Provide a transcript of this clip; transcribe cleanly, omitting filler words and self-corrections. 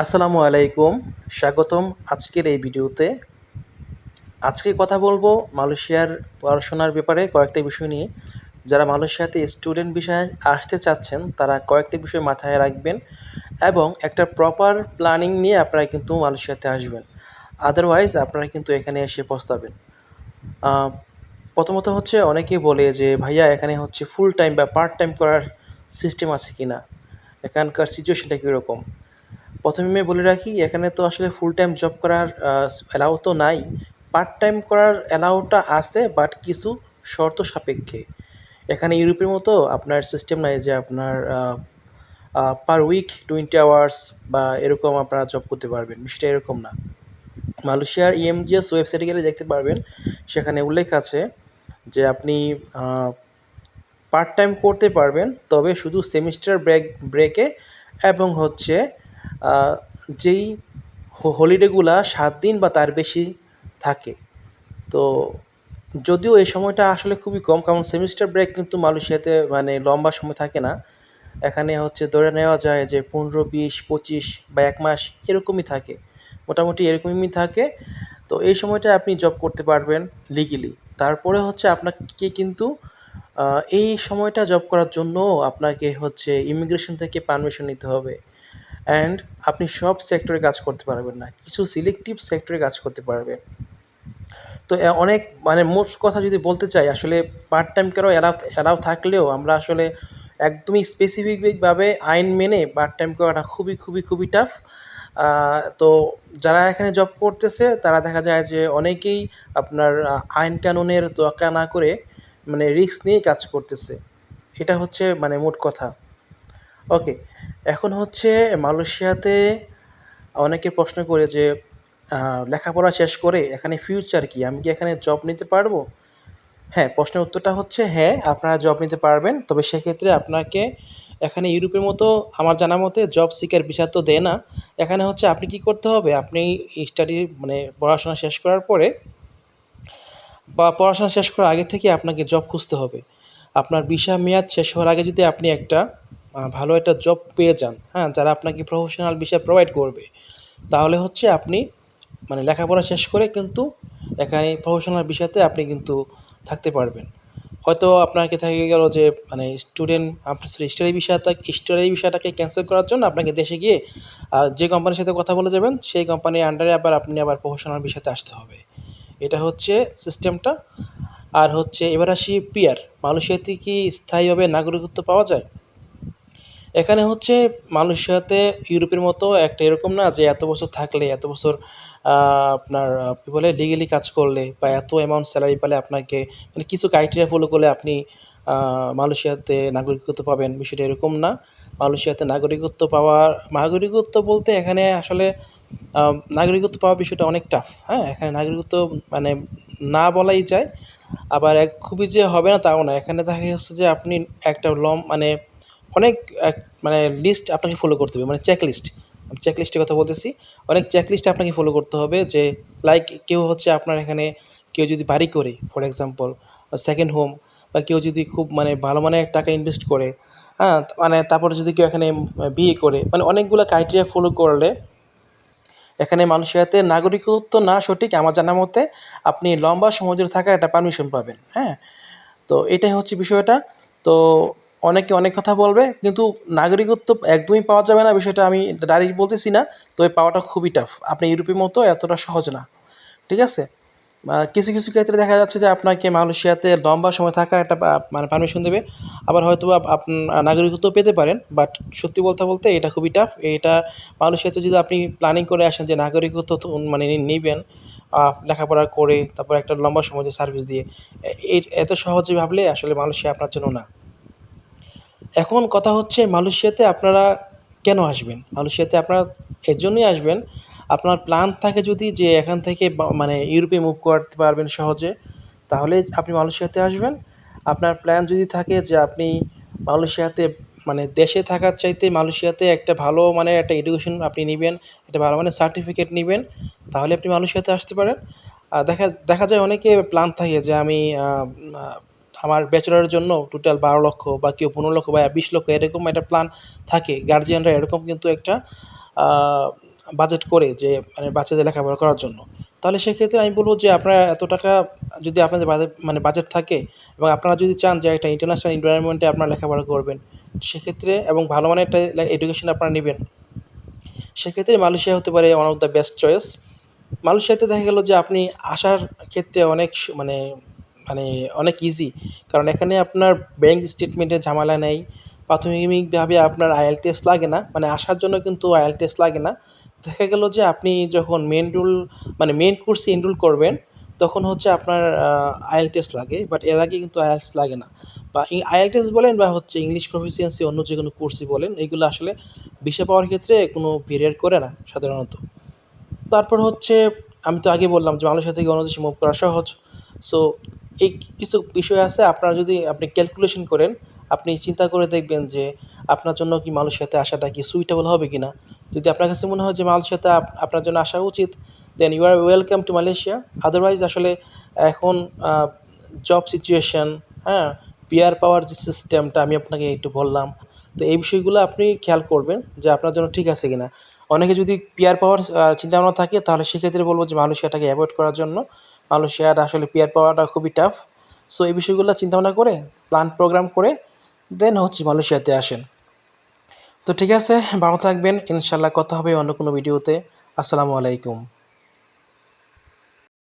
আসসালামু আলাইকুম, স্বাগতম আজকের এই ভিডিওতে। আজকে কথা বলবো মালয়েশিয়ার পড়াশোনার ব্যাপারে কয়েকটা বিষয় নিয়ে। যারা মালয়েশিয়াতে স্টুডেন্ট ভিসায় আসতে চাচ্ছেন তারা কয়েকটি বিষয় মাথায় রাখবেন এবং একটা প্রপার প্ল্যানিং নিয়ে আপনারা কিন্তু মালয়েশিয়াতে আসবেন। আদারওয়াইজ আপনারা কিন্তু এখানে এসে পস্তাবেন। আহ, প্রথমত হচ্ছে অনেকেই বলে যে ভাইয়া এখানে হচ্ছে ফুল টাইম বা পার্ট টাইম করার সিস্টেম আছে কি না, এখানকার সিচুয়েশনটা কীরকম। প্রথমে আমি বলে রাখি এখানে তো আসলে ফুল টাইম জব করার অ্যালাউ তো নাই। পার্ট টাইম করার অ্যালাউটা আছে, বাট কিছু শর্ত সাপেক্ষে। এখানে ইউরোপের মতো আপনার সিস্টেম নাই যে আপনার পার উইক 20 আওয়ার্স বা এরকম আপনারা জব করতে পারবেন, বিষয়টা এরকম না। মালয়েশিয়ার ইএমজিএস ওয়েবসাইটে গেলে দেখতে পারবেন, সেখানে উল্লেখ আছে যে আপনি পার্ট টাইম করতে পারবেন, তবে শুধু সেমিস্টার ব্রেকে এবং হচ্ছে যেই হলিডেগুলা 7 দিন বা তার বেশি থাকে। তো যদিও এই সময়টা আসলে খুবই কম, কারণ সেমিস্টার ব্রেক কিন্তু মালয়েশিয়াতে মানে লম্বা সময় থাকে না। এখানে হচ্ছে ধরে নেওয়া যায় যে 15, 20, 25 বা 1 মাস এরকমই থাকে, মোটামুটি এরকমই থাকে। তো এই সময়টা আপনি জব করতে পারবেন লিগেলি। তারপরে হচ্ছে আপনাকে কিন্তু এই সময়টা জব করার জন্য আপনাকে হচ্ছে ইমিগ্রেশন থেকে পারমিশন নিতে হবে। অ্যান্ড আপনি সব সেক্টরে কাজ করতে পারবেন না, কিছু সিলেক্টিভ সেক্টরে কাজ করতে পারবেন। তো অনেক মানে মোস্ট কথা যদি বলতে চাই, আসলে পার্ট টাইম করাও অ্যালাউ থাকলেও আমরা আসলে একদমই স্পেসিফিকভাবে আইন মেনে পার্ট টাইম করাটা খুবই খুবই খুবই টাফ। তো যারা এখানে জব করতেছে তারা দেখা যায় যে অনেকেই আপনার আইন কানুনের তোয়াক্কা না করে মানে রিস্ক নিয়ে কাজ করতেছে। এটা হচ্ছে মানে মোট কথা। ওকে, এখন হচ্ছে মালয়েশিয়াতে অনেকে প্রশ্ন করে যে লেখাপড়া শেষ করে এখানে ফিউচার কি, আমি কি এখানে জব নিতে পারবো? হ্যাঁ, প্রশ্নের উত্তরটা হচ্ছে হ্যাঁ, আপনারা জব নিতে পারবেন, তবে সেক্ষেত্রে আপনাকে এখানে ইউরোপের মতো আমার জানা মতে জব সিকার ভিসা তো দেয় না। এখানে হচ্ছে আপনি কি করতে হবে, আপনি স্টাডি মানে পড়াশোনা শেষ করার পরে বা পড়াশোনা শেষ করার আগে থেকে আপনাকে জব খুঁজতে হবে। আপনার ভিসা মেয়াদ শেষ হওয়ার আগে যদি আপনি একটা ভালো একটা জব পেয়ে যান, হ্যাঁ, যারা আপনাকে প্রফেশনাল ভিসা প্রোভাইড করবে, তাহলে হচ্ছে আপনি মানে লেখাপড়া শেষ করে কিন্তু এখানে প্রফেশনাল বিষয়তে আপনি কিন্তু থাকতে পারবেন। হয়তো আপনাকে থেকে গেল যে মানে স্টুডেন্ট আপনার স্টাডি বিষয়টাকে ক্যান্সেল করার জন্য আপনাকে দেশে গিয়ে যে কোম্পানির সাথে কথা বলে যাবেন সেই কোম্পানির আন্ডারে আপনি আবার প্রফেশনাল বিষয়তে আসতে হবে। এটা হচ্ছে সিস্টেমটা। আর হচ্ছে এবার আসি পিআর, মালয়েশিয়াতে কি স্থায়ীভাবে নাগরিকত্ব পাওয়া যায়? এখানে হচ্ছে মালয়েশিয়াতে ইউরোপের মতো একটা এরকম না যে এত বছর থাকলে এত বছর আপনার কী বলে লিগেলি কাজ করলে বা এত অ্যামাউন্ট স্যালারি পেলে আপনাকে মানে কিছু ক্রাইটেরিয়া ফলো করলে আপনি মালয়েশিয়াতে নাগরিকত্ব পাবেন, বিষয়টা এরকম না। মালয়েশিয়াতে নাগরিকত্ব বলতে এখানে আসলে নাগরিকত্ব পাওয়ার বিষয়টা অনেক টাফ। হ্যাঁ, এখানে নাগরিকত্ব মানে না বলাই যায়, আবার খুবই যে হবে না তাও না। এখানে দেখা যাচ্ছে যে আপনি একটা মানে অনেক মানে লিস্ট আপনাকে ফলো করতে হবে, মানে চেকলিস্টের কথা বলতেছি। অনেক চেকলিস্ট আপনাকে ফলো করতে হবে, যে লাইক কেউ হচ্ছে আপনার এখানে কেউ যদি বাড়ি করে ফর এক্সাম্পল সেকেন্ড হোম, বা কেউ যদি খুব মানে ভালো মানের টাকা ইনভেস্ট করে, হ্যাঁ, মানে তারপরে যদি কেউ এখানে বিয়ে করে, মানে অনেকগুলো ক্রাইটেরিয়া ফলো করলে এখানে মালয়েশিয়াতে নাগরিকত্ব না সঠিক আমার জানা মতে আপনি লম্বা সময় ধরে থাকার একটা পারমিশন পাবেন। হ্যাঁ, তো এটাই হচ্ছে বিষয়টা। তো অনেকে অনেক কথা বলবে, কিন্তু নাগরিকত্ব একদমই পাওয়া যাবে না বিষয়টা আমি ডাইরেক্ট বলতেছি না, তবে পাওয়াটা খুবই টাফ। আপনি ইউরোপের মতো এতটা সহজ না, ঠিক আছে? কিছু কিছু ক্ষেত্রে দেখা যাচ্ছে যে আপনাকে মালয়েশিয়াতে লম্বা সময় থাকার একটা মানে পারমিশন দেবে, আবার হয়তো আপনি নাগরিকত্ব পেতে পারেন, বাট সত্যি বলতে বলতে এটা খুবই টাফ। এটা মালয়েশিয়াতে যদি আপনি প্ল্যানিং করে আসেন যে নাগরিকত্ব মানে নেবেন লেখাপড়া করে তারপর একটা লম্বা সময় সার্ভিস দিয়ে, এত সহজে ভাবলে আসলে মালয়েশিয়া আপনার জন্য না। এখন কথা হচ্ছে মালয়েশিয়াতে আপনারা কেন আসবেন? মালয়েশিয়াতে আপনারা এর জন্যই আসবেন, আপনার প্ল্যান থাকে যদি যে এখান থেকে মানে ইউরোপে মুভ করতে পারবেন সহজে, তাহলে আপনি মালয়েশিয়াতে আসবেন। আপনার প্ল্যান যদি থাকে যে আপনি মালয়েশিয়াতে মানে দেশে থাকার চাইতে মালয়েশিয়াতে একটা ভালো মানের একটা এডুকেশন আপনি নেবেন, একটা ভালো মানের সার্টিফিকেট নেবেন, তাহলে আপনি মালয়েশিয়াতে আসতে পারেন। দেখা দেখা যায় অনেকে প্ল্যান থাকে যে আমি আমার ব্যাচেলরের জন্য টোটাল 12 লক্ষ বা কেউ 15 লক্ষ বা 20 লক্ষ এরকম একটা প্ল্যান থাকে, গার্জিয়ানরা এরকম কিন্তু একটা বাজেট করে যে মানে বাচ্চাদের লেখাপড়া করার জন্য, তাহলে সেক্ষেত্রে আমি বলব যে আপনারা এত টাকা যদি আপনাদের বাজেট থাকে এবং আপনারা যদি চান যে একটা ইন্টারন্যাশনাল এনভায়রনমেন্টে আপনারা লেখাপড়া করবেন, সেক্ষেত্রে এবং ভালো মানের একটা এডুকেশন আপনারা নেবেন, সেক্ষেত্রে মালয়েশিয়া হতে পারে one of the best choice. মালয়েশিয়াতে দেখা গেল যে আপনি আসার ক্ষেত্রে অনেক মানে মানে অনেক ইজি, কারণ এখানে আপনার ব্যাংক স্টেটমেন্টের ঝামেলা নেই। প্রাথমিকভাবে আপনার আইএল টেস্ট লাগে না, মানে আসার জন্য কিন্তু আইএল টেস্ট লাগে না। দেখা গেল যে আপনি যখন মেন কোর্সে এনরোল করবেন, তখন হচ্ছে আপনার আইএল টেস্ট লাগে, বাট এর আগে কিন্তু আইএলস লাগে না। বা আইএল টেস্ট বলেন বা হচ্ছে ইংলিশ প্রফিসিয়েন্সি অন্য যে কোনো কোর্সই বলেন, এগুলো আসলে ভিসা পাওয়ার ক্ষেত্রে কোনো ভেরিয়েট করে না সাধারণত। তারপর হচ্ছে আমি তো আগে বললাম যে মালয়েশিয়া থেকে অন্য দেশে মুভ করা সহজ। সো এই কিছু বিষয় আছে, আপনারা যদি আপনি ক্যালকুলেশন করেন, আপনি চিন্তা করে দেখবেন যে আপনার জন্য কি মালয়েশিয়াতে আসাটা কি সুইটেবল হবে কি না। যদি আপনার কাছে মনে হয় যে মালয়েশিয়াতে আপনার জন্য আসা উচিত, then you are welcome to Malaysia. Otherwise আসলে এখন জব সিচুয়েশন, হ্যাঁ, পিআর পাওয়ার যে সিস্টেমটা আমি আপনাকে একটু বললাম, তো এই বিষয়গুলো আপনি খেয়াল করবেন যে আপনার জন্য ঠিক আছে কিনা। অনেকে যদি পিআর পাওয়ার চিন্তাভাবনা থাকে, তাহলে সেক্ষেত্রে বলবো যে মালয়েশিয়াটাকে অ্যাভয়েড করার জন্য। মালয়েশিয়ার আসলে পিআর পাওয়াটা খুবই টাফ। সো এই বিষয়গুলো চিন্তাভাবনা করে প্ল্যান প্রোগ্রাম করে দেন হচ্ছে মালয়েশিয়াতে আসেন। তো ঠিক আছে, ভালো থাকবেন, ইনশাল্লাহ কথা হবে অন্য কোনো ভিডিওতে। আসসালামু আলাইকুম।